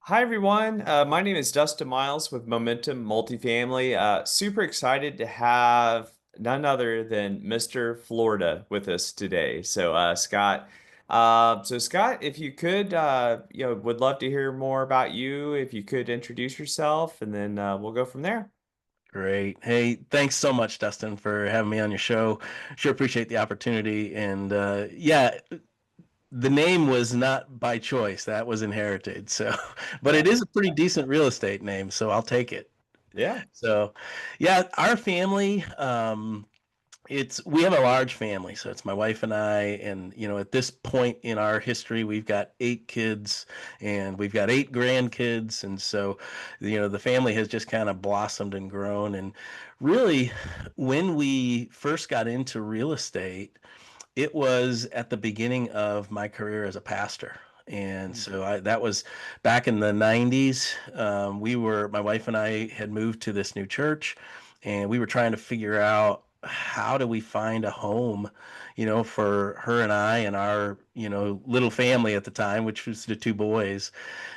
Hi, everyone. My name is Dustin Miles with Momentum Multifamily. Super excited to have none other than Mr. Florida with us today. Scott. Scott, if you could, would love to hear more about you. If you could introduce yourself, and then we'll go from there. Great. Hey, thanks so much, Dustin, for having me on your show. Sure appreciate the opportunity. And yeah, the name was not by choice. That was inherited. So, but it Yeah. is a pretty decent real estate name, so I'll take it. Yeah. So, yeah, our family, it's we have a large family, so it's my wife and I, and at this point in our history, we've got 8 kids and we've got 8 grandkids, and so the family has just kind of blossomed and grown. And really, when we first got into real estate, it was at the beginning of my career as a pastor. And so that was back in the 90s. My wife and I had moved to this new church, and we were trying to figure out how do we find a home, for her and I and our, little family at the time, which was the 2 boys.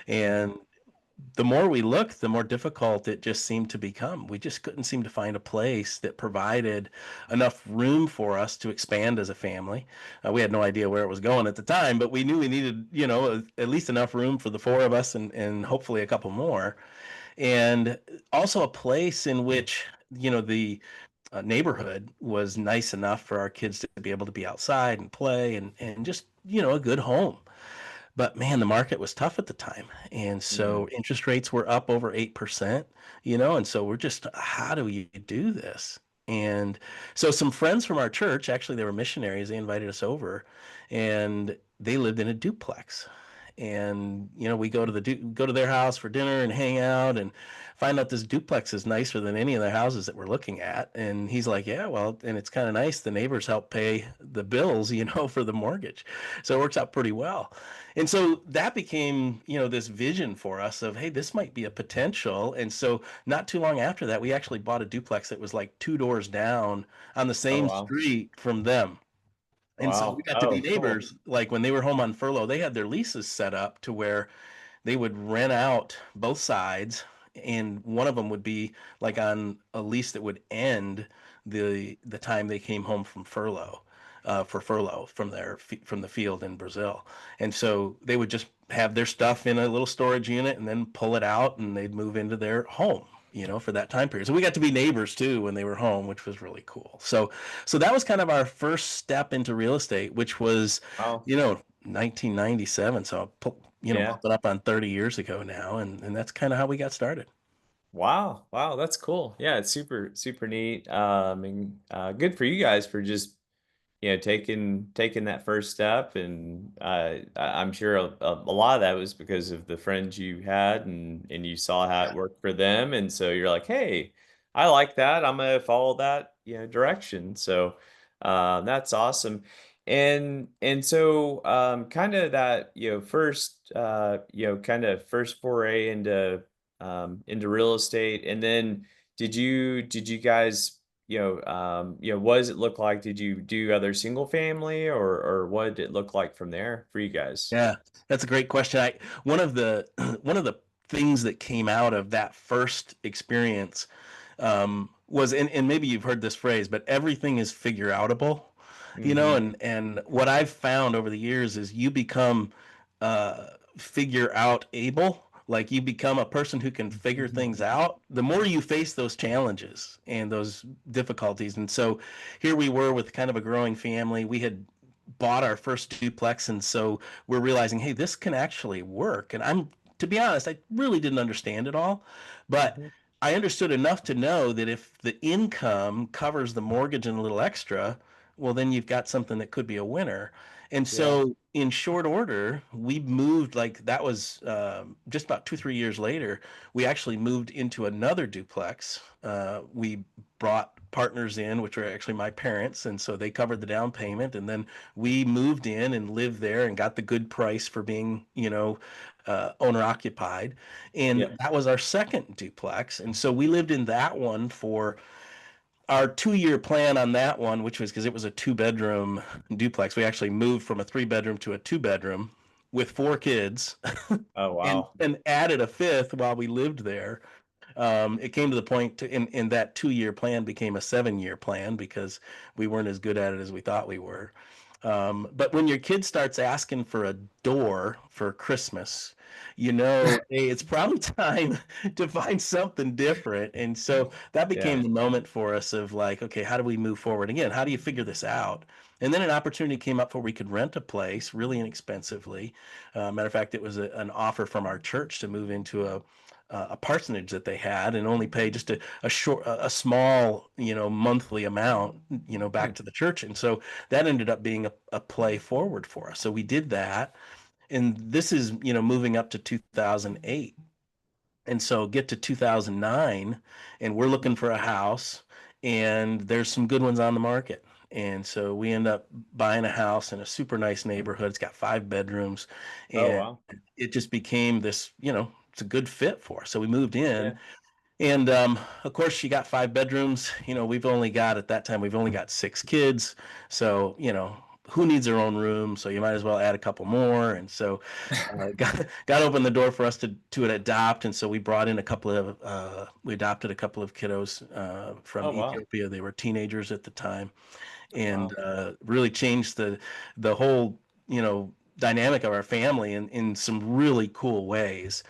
Mhm. And the more we looked, the more difficult it just seemed to become. We just couldn't seem to find a place that provided enough room for us to expand as a family. We had no idea where it was going at the time, but we knew we needed, at least enough room for the 4 of us and hopefully a couple more. And also a place in which, the neighborhood was nice enough for our kids to be able to be outside and play and just, a good home. But man, the market was tough at the time. And so Mhm. interest rates were up over 8%, and so we're just, how do we do this? And so some friends from our church, actually, they were missionaries, they invited us over and they lived in a duplex. And we go to their house for dinner and hang out and find out this duplex is nicer than any of the houses that we're looking at. And he's like, yeah, well, and it's kind of nice. The neighbors help pay the bills, for the mortgage. So it works out pretty well. And so that became, this vision for us of, hey, this might be a potential. And so not too long after that, we actually bought a duplex that was like 2 doors down on the Oh, same wow. street from them. And so we Wow. got to be Oh, cool. neighbors. Like when they were home on furlough, they had their leases set up to where they would rent out both sides, and one of them would be like on a lease that would end the time they came home from furlough, for furlough from from the field in Brazil. And so they would just have their stuff in a little storage unit and then pull it out, and they'd move into their home, for that time period. So we got to be neighbors too when they were home, which was really cool. So that was kind of our first step into real estate, which was, Wow. 1997. So Yeah. bumping up on 30 years ago now, and that's kind of how we got started. Wow, wow, that's cool. Yeah, it's super neat. And good for you guys for just taking that first step. And I'm sure a lot of that was because of the friends you had, and you saw how it worked for them, and so you're like, hey, I like that. I'm gonna follow that direction. So that's awesome. And kind of that first kind of first foray into real estate. And then did you guys, what does it look like? Did you do other single family, or what did it look like from there for you guys? Yeah, that's a great question. I One of the one of the things that came out of that first experience, was, and maybe you've heard this phrase, but everything is figure outable, Mhm. and what I've found over the years is you become figure out able. Like you become a person who can figure things out the more you face those challenges and those difficulties. And so here we were with kind of a growing family. We had bought our first duplex, and so we're realizing, hey, this can actually work. And to be honest, I really didn't understand it all, but Mhm. I understood enough to know that if the income covers the mortgage and a little extra, well, then you've got something that could be a winner. And Yeah. so, in short order, we moved. Like that was just about 2, 3 years later. We actually moved into another duplex. We brought partners in, which were actually my parents, and so they covered the down payment. And then we moved in and lived there and got the good price for being, owner occupied. And Yep. that was our second duplex. And so we lived in that one for our 2 year plan on that one, which was because it was a 2 bedroom duplex. We actually moved from a 3 bedroom to a 2 bedroom. with four kids Oh, and wow. added a fifth while we lived there. It came to the point in that 2 year plan became a 7 year plan because we weren't as good at it as we thought we were. But when your kid starts asking for a door for Christmas, hey, it's probably time to find something different. And so that became Yeah. the moment for us of like, okay, how do we move forward? Again, how do you figure this out? And then an opportunity came up where we could rent a place really inexpensively. Matter of fact, it was an offer from our church to move into a parsonage that they had and only pay just a small monthly amount Hmm. back to the church. And so that ended up being a play forward for us. So we did that, and this is moving up to 2008. And so get to 2009 and we're looking for a house, and there's some good ones on the market. And so we end up buying a house in a super nice neighborhood. It's got 5 bedrooms, Oh, and wow. it just became this, it's a good fit for us. So we moved Yeah. in, and of course, she got 5 bedrooms. At that time, we've only got 6 kids. So, who needs their own room? So you might as well add a couple more. And so got opened the door for us to adopt. And so we adopted a couple of kiddos from Oh, wow. Ethiopia. They were teenagers at the time, Oh, and wow. really changed the whole dynamic of our family in some really cool ways,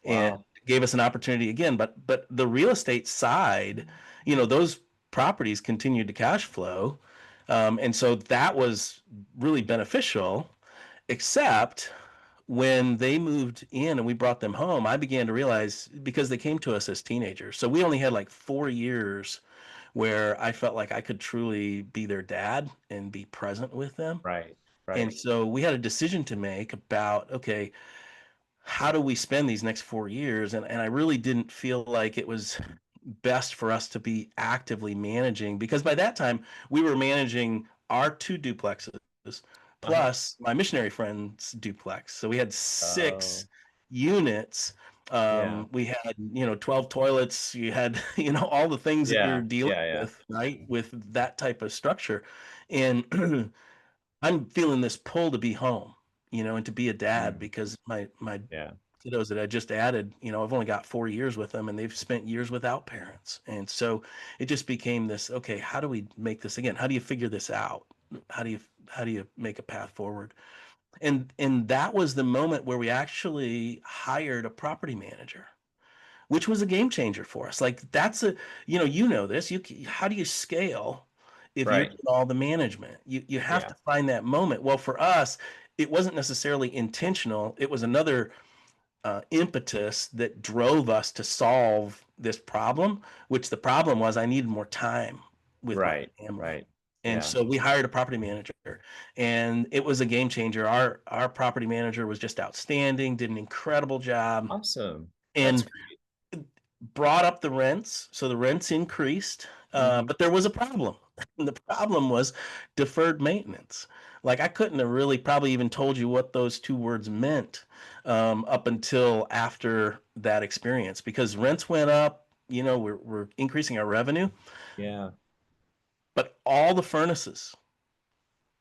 and Wow. gave us an opportunity again. But the real estate side, those properties continued to cash flow, and so that was really beneficial. Except when they moved in and we brought them home, I began to realize, because they came to us as teenagers. So we only had like 4 years where I felt like I could truly be their dad and be present with them. Right. And Right. so we had a decision to make about, okay, how do we spend these next 4 years? And I really didn't feel like it was best for us to be actively managing, because by that time we were managing our two duplexes Uh-huh. plus my missionary friend's duplex. So we had Oh, 6 units. yeah. We had, 12 toilets. You had, all the things that you're Yeah. dealing Yeah. Yeah. with, right? With that type of structure. And I'm feeling this pull to be home, and to be a dad, Mm. because my Yeah. kiddos that I just added, I've only got 4 years with them, and they've spent years without parents. And so it just became this, okay, how do we make this again? How do you figure this out? How do you how do you make a path forward? And that was the moment where we actually hired a property manager, which was a game changer for us. Like that's this. How do you scale if you're Right. doing all the management? You have Yeah. to find that moment. Well, for us, it wasn't necessarily intentional. It was another impetus that drove us to solve this problem. Which the problem was, I needed more time with my Right. family. Right. And Yeah. so we hired a property manager, and it was a game changer. Our property manager was just outstanding, did an incredible job, Awesome. That's and great. brought up the rents. So the rents increased, Hmm. but there was a problem. And the problem was deferred maintenance. Like I couldn't have really probably even told you what those two words meant up until after that experience, because rents went up. We're increasing our revenue, Yeah. but all the furnaces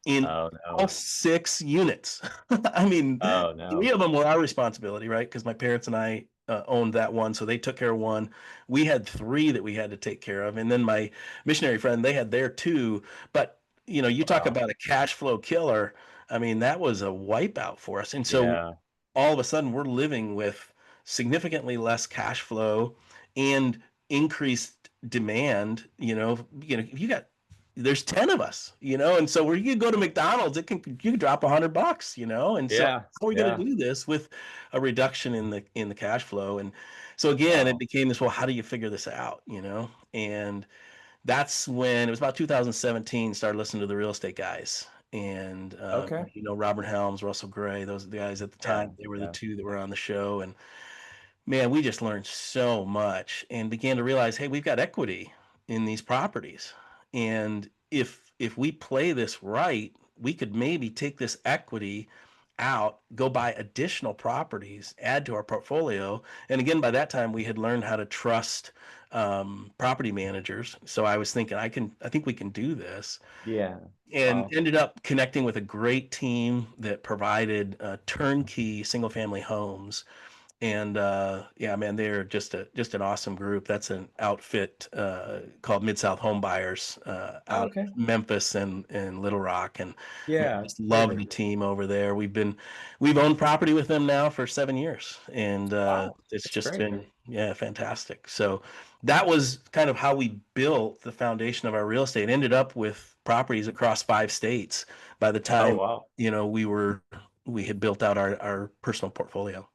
in Oh, all no. 6 units. I mean, Oh, three no. of them were our responsibility, right? Because my parents and I owned that one, so they took care of one. We had three that we had to take care of, and then my missionary friend, they had their two. But you talk Wow. about a cash flow killer. I mean, that was a wipeout for us, and so Yeah. all of a sudden we're living with significantly less cash flow and increased demand. If you got there's 10 of us, and so where you go to McDonald's, you can drop $100, and so Yeah. how are we going Yeah. to do this with a reduction in the cash flow? And so again, it Wow. became this, well, how do you figure this out? And that's when it was about 2017, started listening to the real estate guys. And Okay. Robert Helms, Russell Gray, those are the guys at the Yeah. time. They were the Yeah. two that were on the show. And man, we just learned so much and began to realize, hey, we've got equity in these properties. And if we play this right, we could maybe take this equity out, go buy additional properties, add to our portfolio. And again, by that time, we had learned how to trust property managers. So I was thinking, I think we can do this, Yeah. and Wow. ended up connecting with a great team that provided turnkey single family homes. And yeah, man, they're just an awesome group. That's an outfit called Mid South Home Buyers Oh, out of okay. Memphis and Little Rock, and man, Yeah. just love the Perfect. team over there. We've owned property with them now for 7 years, and Wow. it's That's just great. been, yeah, fantastic. So that was kind of how we built the foundation of our real estate. Ended up with properties across 5 states by the Oh, time wow. we had built out our personal portfolio.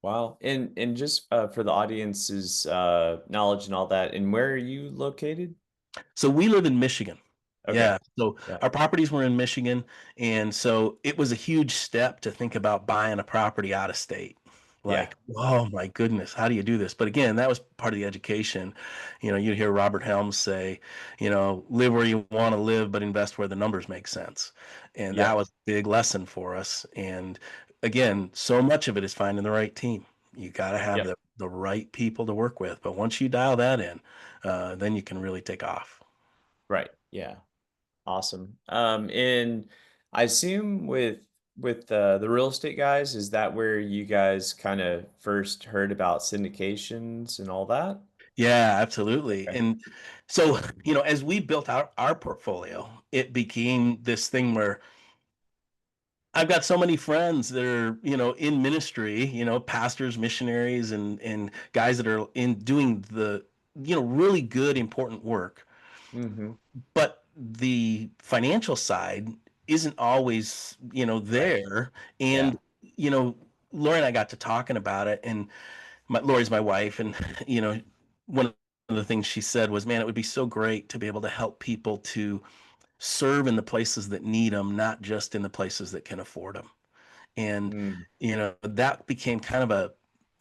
Wow. And just for the audience's knowledge and all that, and where are you located? So we live in Michigan. Okay. Yeah. So Yeah. our properties were in Michigan. And so it was a huge step to think about buying a property out of state. Yeah. Like, oh my goodness, how do you do this? But again, that was part of the education. You'd hear Robert Helms say, live where you want to live, but invest where the numbers make sense. And that Yep. was a big lesson for us. And again, so much of it is finding the right team. You got to have Yep. the right people to work with. But once you dial that in, then you can really take off. Right. Yeah. Awesome. And I assume with the real estate guys, is that where you guys kind of first heard about syndications and all that? Yeah, absolutely. Okay. And so, as we built out our portfolio, it became this thing where I've got so many friends that are, in ministry, pastors, missionaries, and guys that are in doing the, really good, important work. Mm-hmm. But the financial side isn't always, Right. there. Yeah. And, you know, Lori and I got to talking about it, and Lori's my wife, and one of the things she said was, "Man, it would be so great to be able to help people to serve in the places that need them, not just in the places that can afford them." And Mm, that became kind of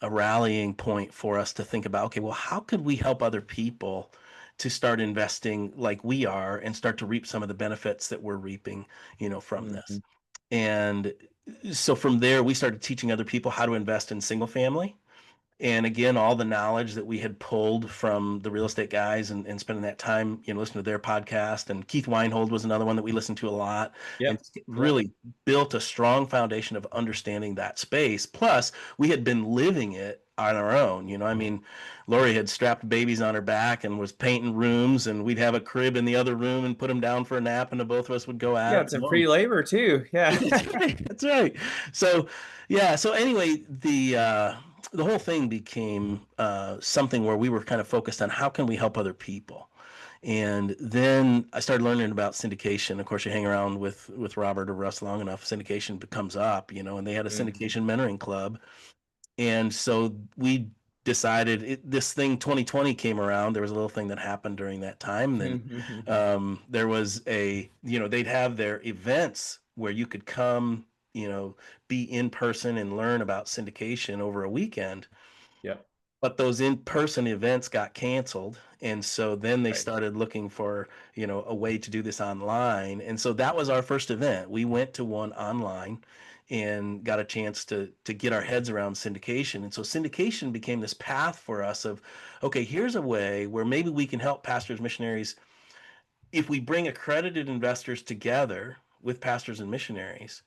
a rallying point for us to think about, okay, well, how could we help other people to start investing like we are and start to reap some of the benefits that we're reaping, from mhm. this. And so from there, we started teaching other people how to invest in single family, and again, all the knowledge that we had pulled from the real estate guys, and spending that time, listening to their podcast. And Keith Weinhold was another one that we listened to a lot, and Yep. Yep. really built a strong foundation of understanding that space. Plus, we had been living it on our own. I mean, Lori had strapped babies on her back and was painting rooms, and we'd have a crib in the other room and put them down for a nap, and the both of us would go Yeah, at it's it. a free labor too. Yeah. That's right. That's right. So, yeah. So anyway, the whole thing became something where we were kind of focused on how can we help other people. And then I started learning about syndication. Of course, you hang around with Robert or Russ long enough, syndication comes up, and they had a Mhm. syndication mentoring club. And so we decided this thing 2020 came around. There was a little thing that happened during that time. Then there was they'd have their events where you could come, be in person and learn about syndication over a weekend. Yep. But those in-person events got canceled, and so then they Right. started looking for, a way to do this online. And so that was our first event. We went to one online and got a chance to get our heads around syndication. And so syndication became this path for us of, okay, here's a way where maybe we can help pastors, missionaries, if we bring accredited investors together with pastors and missionaries,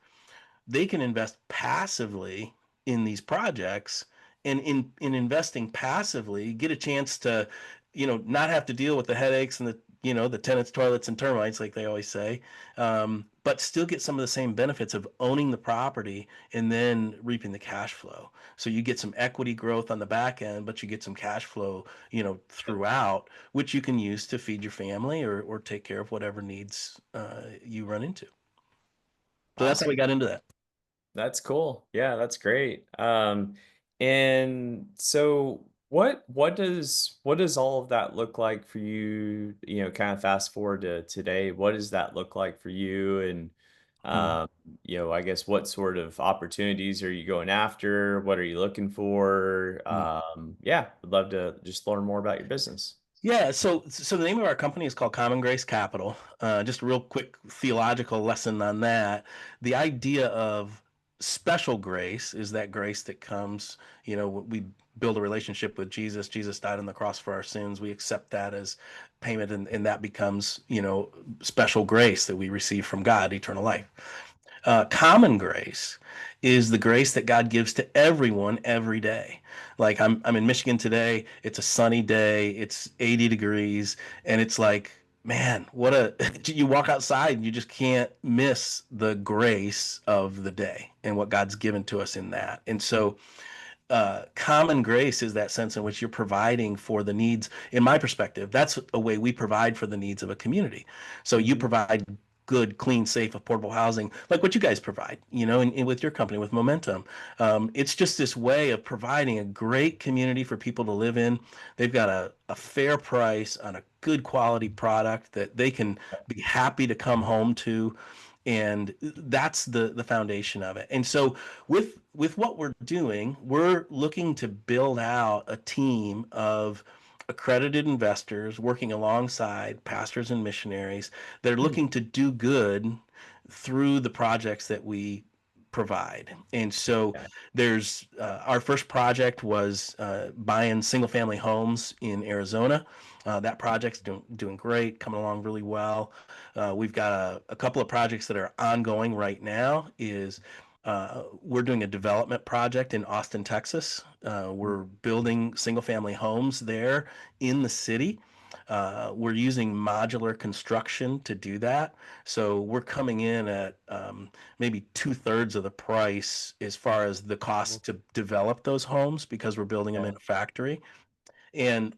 they can invest passively in these projects, and in investing passively get a chance to not have to deal with the headaches and the tenants, toilets, and termites, like they always say, but still get some of the same benefits of owning the property and then reaping the cash flow. So you get some equity growth on the back end, but you get some cash flow Yep. throughout, which you can use to feed your family or take care of whatever needs you run into. So that's how we Awesome. got into that. That's cool. Yeah, that's great. And so what does all of that look like for you, kind of fast forward to today? What does that look like for you? And Hmm. um, I guess what sort of opportunities are you going after? What are you looking for? Yeah, would love to just learn more about your business. Yeah, so the name of our company is called Common Grace Capital. Just a real quick theological lesson on that. The idea of special grace is that grace that comes, we build a relationship with Jesus. Jesus died on the cross for our sins. We accept that as payment, and that becomes, special grace that we receive from God, eternal life. Common grace is the grace that God gives to everyone every day. Like I'm in Michigan today. It's a sunny day. It's 80 degrees, and it's like, man, what a you walk outside and you just can't miss the grace of the day and what God's given to us in that. And so common grace is that sense in which you're providing for the needs. In my perspective, that's a way we provide for the needs of a community. So you Mhm. provide good, clean, safe, affordable housing, like what you guys provide, and with your company, with Momentum. It's just this way of providing a great community for people to live in. They've got a fair price on a good quality product that they can be happy to come home to, and that's the foundation of it. And so with what we're doing, we're looking to build out a team of accredited investors working alongside pastors and missionaries that are Mm. looking to do good through the projects that we provide. And so Yeah. there's our first project was buying single family homes in Arizona. That project's doing great, coming along really well. We've got a couple of projects that are ongoing right now. We're doing a development project in Austin, Texas. Mm. We're building single family homes there in the city. We're using modular construction to do that. So we're coming in at maybe two-thirds of the price as far as the cost to develop those homes because we're building them Yeah. in a factory, and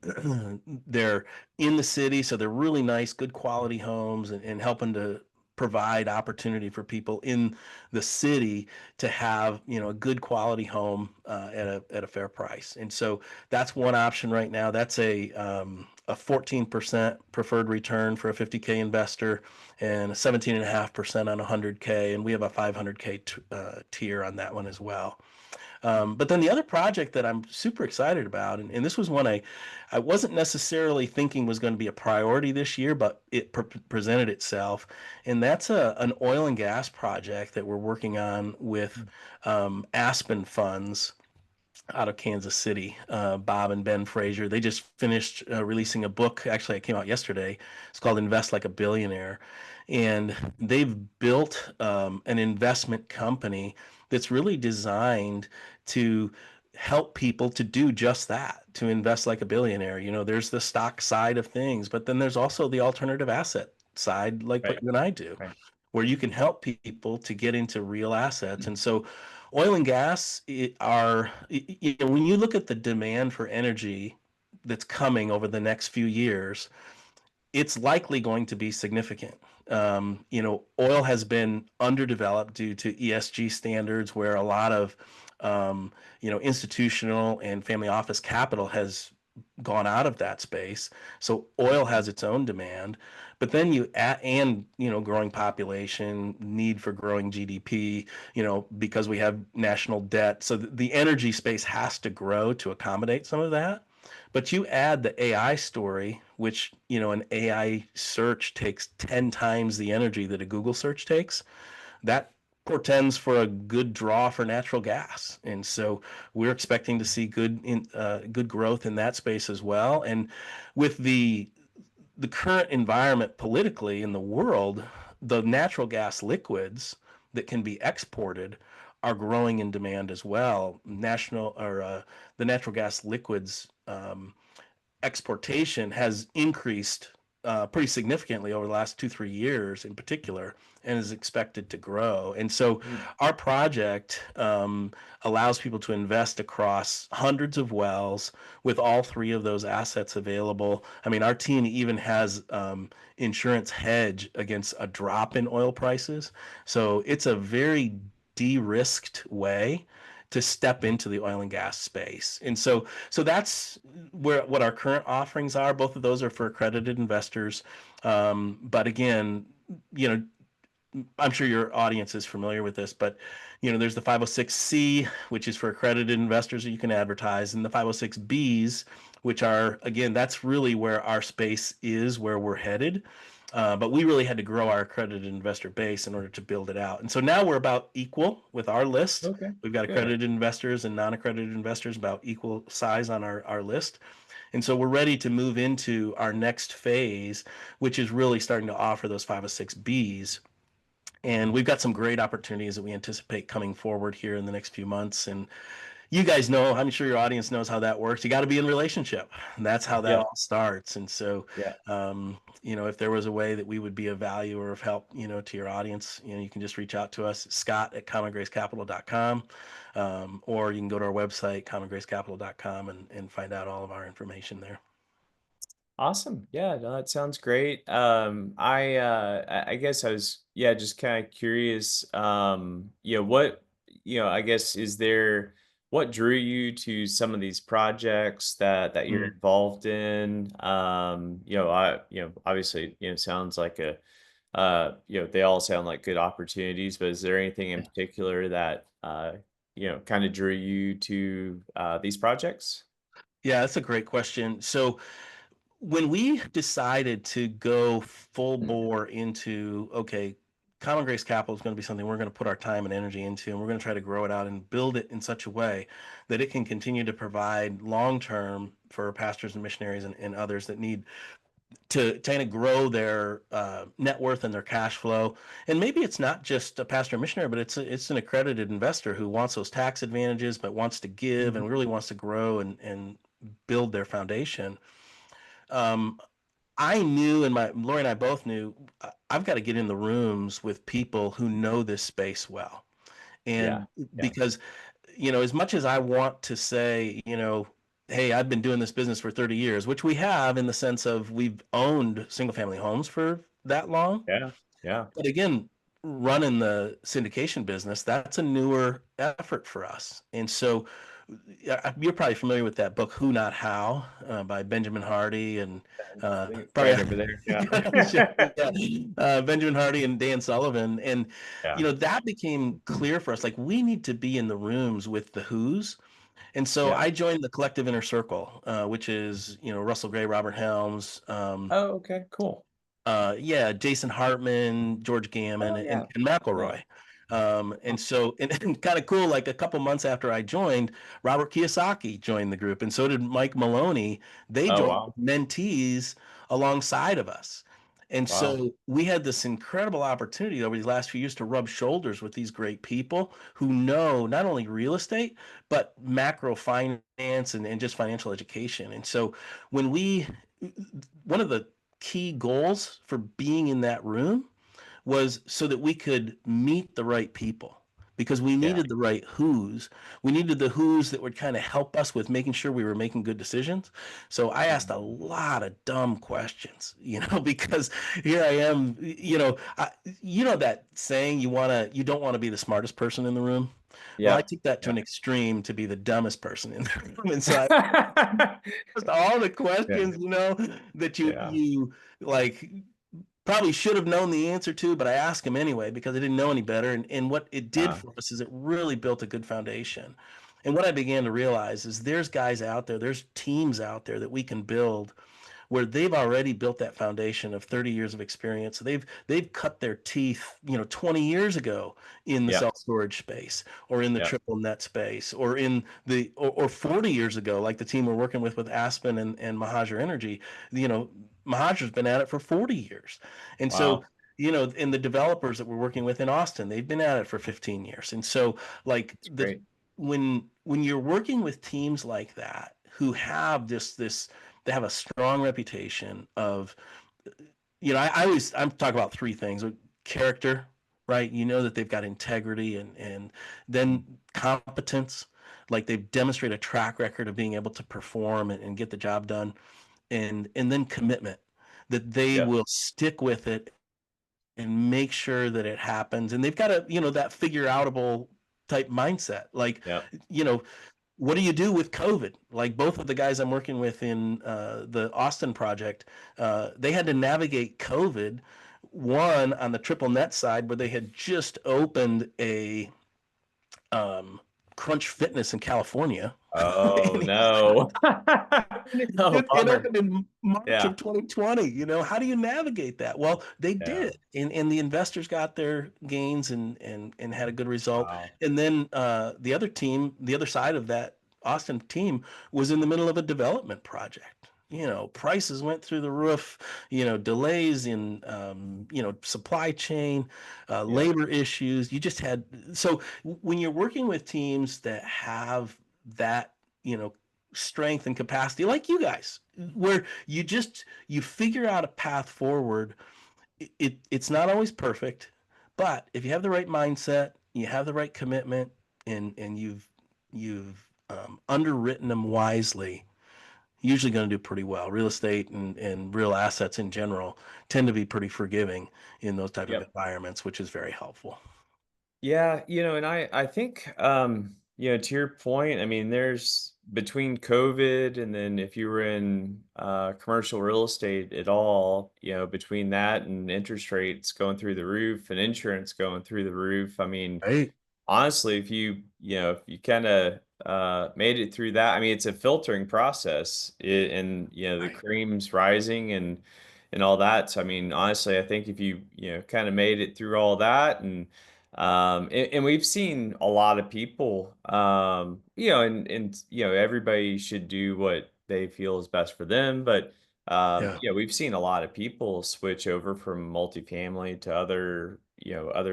they're in the city, so they're really nice, good quality homes, and helping to provide opportunity for people in the city to have a good quality home at a fair price. And so that's one option right now. That's a 14% preferred return for a 50K investor and a 17.5% on 100K, and we have a 500K tier on that one as well. But then the other project that I'm super excited about, and this was one I wasn't necessarily thinking was going to be a priority this year, but it presented itself, and that's an oil and gas project that we're working on with Mm. Aspen Funds out of Kansas City. Bob and Ben Frazier. They just finished releasing a book. Actually, it came out yesterday. It's called Invest Like a Billionaire. And they've built an investment company that's really designed to help people to do just that, to invest like a billionaire. There's the stock side of things, but then there's also the alternative asset side, like what Right. you and I do, Right. where you can help people to get into real assets. And so oil and gas when you look at the demand for energy that's coming over the next few years, it's likely going to be significant. Oil has been underdeveloped due to ESG standards, where a lot of institutional and family office capital has gone out of that space. So oil has its own demand, but then you add, and growing population, need for growing GDP, because we have national debt. So the energy space has to grow to accommodate some of that. But you add the AI story, which, an AI search takes 10 times the energy that a Google search takes. That portends for a good draw for natural gas. And so we're expecting to see good growth in that space as well. And with the current environment politically in the world, the natural gas liquids that can be exported are growing in demand as well. The natural gas liquids exportation has increased pretty significantly over the last 2-3 years in particular, and is expected to grow. And so Mm. our project allows people to invest across hundreds of wells with all three of those assets available. I mean, our team even has insurance hedge against a drop in oil prices. So it's a very de-risked way to step into the oil and gas space. And so that's what our current offerings are. Both of those are for accredited investors. But again, you know, I'm sure your audience is familiar with this, but there's the 506C, which is for accredited investors that you can advertise, and the 506Bs, which are, again, that's really where our space is, where we're headed. But we really had to grow our accredited investor base in order to build it out. And so now we're about equal with our list. Okay, We've got good. accredited investors and non-accredited investors about equal size on our list. And so we're ready to move into our next phase, which is really starting to offer those 506Bs. And we've got some great opportunities that we anticipate coming forward here in the next few months. And you guys know, I'm sure your audience knows how that works. You got to be in relationship. And that's how that Yeah, all starts. And so, yeah. if there was a way that we would be of value or of help, to your audience, you can just reach out to us, Scott at commongracecapital.com, or you can go to our website, commongracecapital.com, and find out all of our information there. Awesome. Yeah, no, that sounds great. I guess I was, yeah, just kind of curious, what, I guess, is there, what drew you to some of these projects that you're Mm. involved in? Obviously, sounds like they all sound like good opportunities, but is there anything in particular that kind of drew you to these projects? Yeah, that's a great question. So, when we decided to go full Mm. bore into, okay, Common Grace Capital is going to be something we're going to put our time and energy into, and we're going to try to grow it out and build it in such a way that it can continue to provide long term for pastors and missionaries and others that need to kind of grow their net worth and their cash flow. And maybe it's not just a pastor and missionary, but it's an accredited investor who wants those tax advantages, but wants to give Mhm. and really wants to grow and build their foundation. Um, I knew, and my Lori and I both knew, I've got to get in the rooms with people who know this space well. Yeah, And yeah. because, as much as I want to say, hey, I've been doing this business for 30 years, which we have in the sense of we've owned single family homes for that long. Yeah, yeah. But again, running the syndication business, that's a newer effort for us. And so you're probably familiar with that book, Who Not How, by Benjamin Hardy and I think it's probably right over there, yeah, yeah. Benjamin Hardy and Dan Sullivan. And, Yeah. that became clear for us. Like we need to be in the rooms with the who's. And so Yeah. I joined the Collective Inner Circle, which is, Russell Gray, Robert Helms, Oh, okay, cool. yeah, Jason Hartman, George Gammon, Oh, and, yeah. and Yeah. McElroy. Huh. And so, and kind of cool, like a couple months after I joined, Robert Kiyosaki joined the group, and so did Mike Maloney. They Oh, joined wow. mentees alongside of us. And Wow. so we had this incredible opportunity over these last few years to rub shoulders with these great people who know not only real estate, but macro finance and just financial education. And so when one of the key goals for being in that room was so that we could meet the right people because we Yeah. needed the right who's. We needed the who's that would kind of help us with making sure we were making good decisions. So I asked a Mhm. lot of dumb questions, because here I am, that saying you don't want to be the smartest person in the room. Well, I Yep. took that to Yep. an extreme to be the dumbest person in the room. And so I asked all the Yeah. questions, that you Yeah. you like probably should have known the answer to, but I asked him anyway because I didn't know any better. And what it did Uh, for us is it really built a good foundation. And what I began to realize is there's guys out there, there's teams out there that we can build where they've already built that foundation of 30 years of experience. They've cut their teeth, 20 years ago in the yep. self-storage space or in the Yep. triple net space or in or 40 years ago, like the team we're working with Aspen and Mahajer Energy. Mahajer's been at it for 40 years. And so, Wow. in the developers that we're working with in Austin, they've been at it for 15 years. And so like That's great. when you're working with teams like that who have this they have a strong reputation of, I'm talking about three things: character, right? You know that they've got integrity, and Mhm. then competence, like they've demonstrated a track record of being able to perform and get the job done, and then commitment, that they Yep. will stick with it and make sure that it happens. And they've got a, that figure outable type mindset. Like, Yep. you know, what do you do with COVID? Like both of the guys I'm working with in the Austin project, they had to navigate COVID. One on the triple net side, where they had just opened a Crunch Fitness in California. Oh, And no. Oh, it bummer. opened in March Yeah, of 2020. How do you navigate that? Well, they yeah, did, and the investors got their gains and had a good result. wow. And then the other team, the other side of that Austin team, was in the middle of a development project. Prices went through the roof. Delays in supply chain, Yeah, labor issues. You just had so when you're working with teams that have that you know strength and capacity like you guys, where you figure out a path forward. It's not always perfect, but if you have the right mindset, you have the right commitment, and you've underwritten them wisely, usually going to do pretty well. Real estate and real assets in general tend to be pretty forgiving in those type of yep. environments, which is very helpful. Yeah, and I think, to your point, I mean, there's between COVID and then if you were in commercial real estate at all, between that and interest rates going through the roof and insurance going through the roof, I mean, Right. honestly, if you kinda, made it through that, I mean, it's a filtering process, and, the Right. cream's rising and all that, so, I mean, honestly, I think if you, kinda made it through all that and we've seen a lot of people, everybody should do what they feel is best for them, but Yeah. we've seen a lot of people switch over from multifamily to other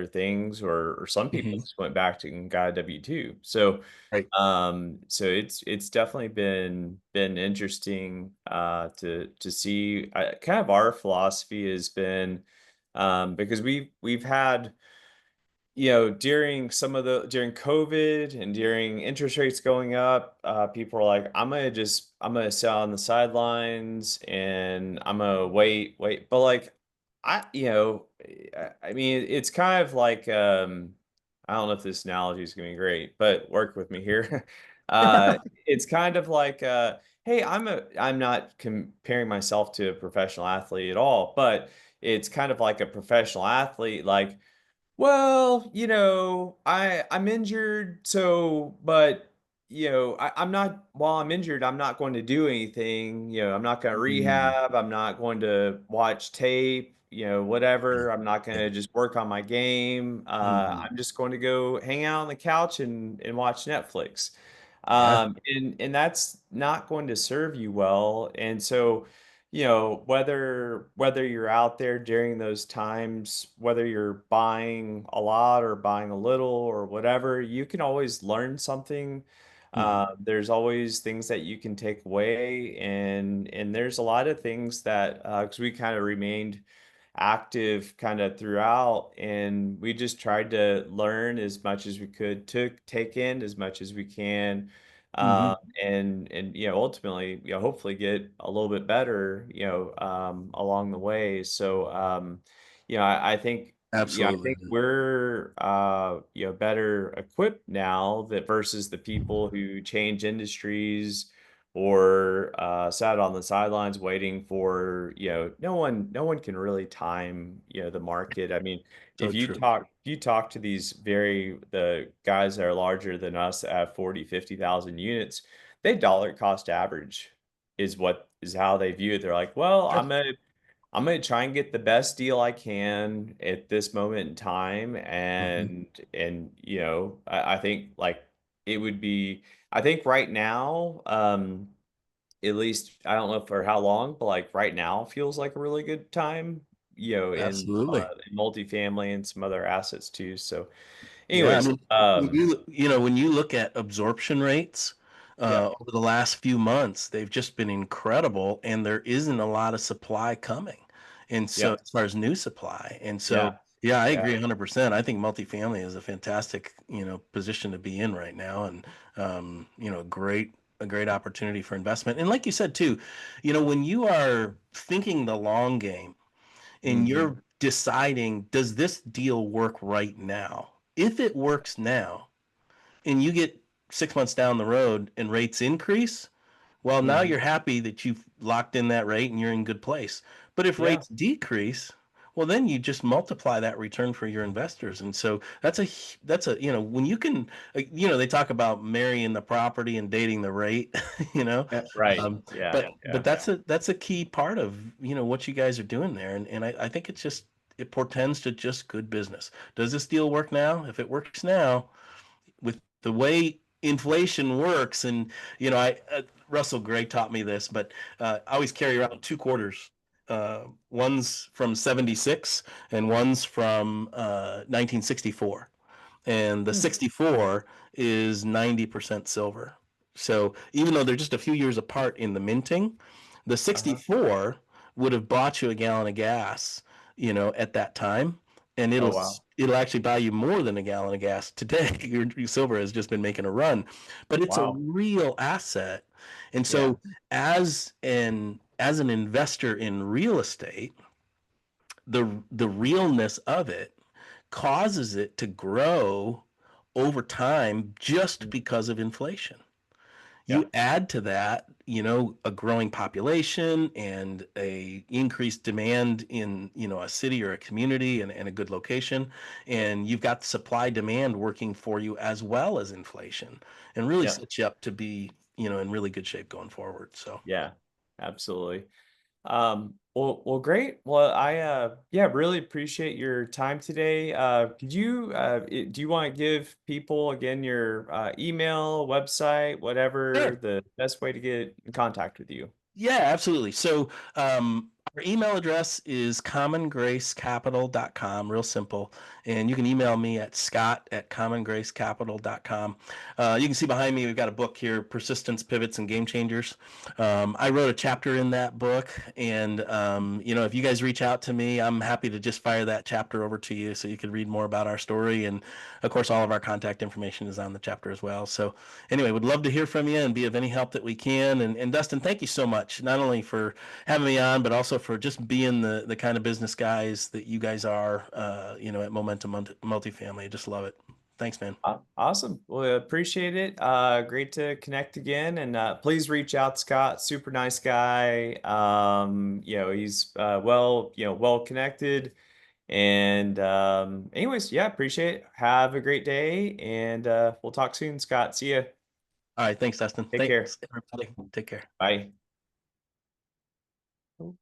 things, or some people Hmm. just went back to and got a W-2. So, Right. it's definitely been interesting to see. Kind of our philosophy has been because we've had during COVID and during interest rates going up, people are like, I'm gonna sell on the sidelines and I'm gonna wait. But like, I mean, it's kind of like, I don't know if this analogy is gonna be great, but work with me here. It's kind of like, hey, I'm not comparing myself to a professional athlete at all, but it's kind of like a professional athlete, like, well, I'm injured, so but I'm not while I'm injured, I'm not going to do anything, I'm not gonna Mm. rehab, I'm not going to watch tape, Yeah. whatever. I'm not Yeah. gonna just work on my game. Hmm. I'm just going to go hang out on the couch and watch Netflix. Yeah. And that's not going to serve you well. And so whether you're out there during those times, whether you're buying a lot or buying a little or whatever, you can always learn something. Hmm. There's always things that you can take away, and there's a lot of things that because we kind of remained active kind of throughout, and we just tried to learn as much as we could, to take in as much as we can, Hmm. um, and ultimately, hopefully get a little bit better, along the way. So, I Absolutely. think we're better equipped now that versus the people who change industries or sat on the sidelines waiting for, no one can really time, the market. I mean, So true. if you talk to the guys that are larger than us that have 40, 50,000 units, they dollar cost average is how they view it. They're like, well, Sure. I'm gonna try and get the best deal I can at this moment in time, Hmm. and I think like it would be. I think right now, at least I don't know for how long, but like right now feels like a really good time, Absolutely. in multifamily and some other assets too. So, Yeah, I anyways, mean, when you look at absorption rates yeah, over the last few months, they've just been incredible, and there isn't a lot of supply coming. And so, yep, as far as new supply, and yeah, so, yeah, I yeah, agree 100%. I think multifamily is a fantastic, position to be in right now, and a great opportunity for investment. And like you said too, when you are thinking the long game and hmm, you're deciding, does this deal work right now? If it works now and you get 6 months down the road and rates increase, well, now hmm, you're happy that you've locked in that rate and you're in good place. But if yeah, rates decrease, Well, then you just multiply that return for your investors. And so that's a, when you can, they talk about marrying the property and dating the rate, you know, Yeah, right. um, Yeah. but Yeah. that's a key part of, what you guys are doing there. And I think it portends to just good business. Does this deal work now? If it works now, with the way inflation works, and I Russell Gray taught me this, but I always carry around two quarters. One's from 76 and one's from 1964, and the Hmm. 64 is 90% silver. So even though they're just a few years apart in the minting, the Uh-huh. 64 would have bought you a gallon of gas, at that time, and Oh, it'll wow. it'll actually buy you more than a gallon of gas today. Your silver has just been making a run, but it's a Wow. real asset. And Yeah. so as an investor in real estate, the realness of it causes it to grow over time just Mm. because of inflation. Yeah. You add to that, a growing population and a increased demand in, a city or a community, and a good location, and you've got supply demand working for you as well as inflation, and really Yeah. sets you up to be, in really good shape going forward. So Yeah. Absolutely. Well, great. Well, yeah, really appreciate your time today. Could you, do you want to give people again your email, website, whatever sure. the best way to get in contact with you? Yeah, absolutely. So, our email address is commongracecapital.com, real simple. And you can email me at scott@commongracecapital.com. You can see behind me, we've got a book here, Persistence, Pivots, and Game Changers. I wrote a chapter in that book. And, if you guys reach out to me, I'm happy to just fire that chapter over to you so you can read more about our story. And of course, all of our contact information is on the chapter as well. So, anyway, would love to hear from you and be of any help that we can. And Dustin, thank you so much, not only for having me on, but also for just being the kind of business guys that you guys are, at Momentum Multifamily. I just love it. Thanks, man. Awesome. Well, I appreciate it. Great to connect again. And please reach out, Scott. Super nice guy. He's well connected. And anyways, yeah, appreciate it. Have a great day, and we'll talk soon, Scott. See ya. All right. Thanks, Dustin. Take care. Thanks, everybody. Take care. Bye.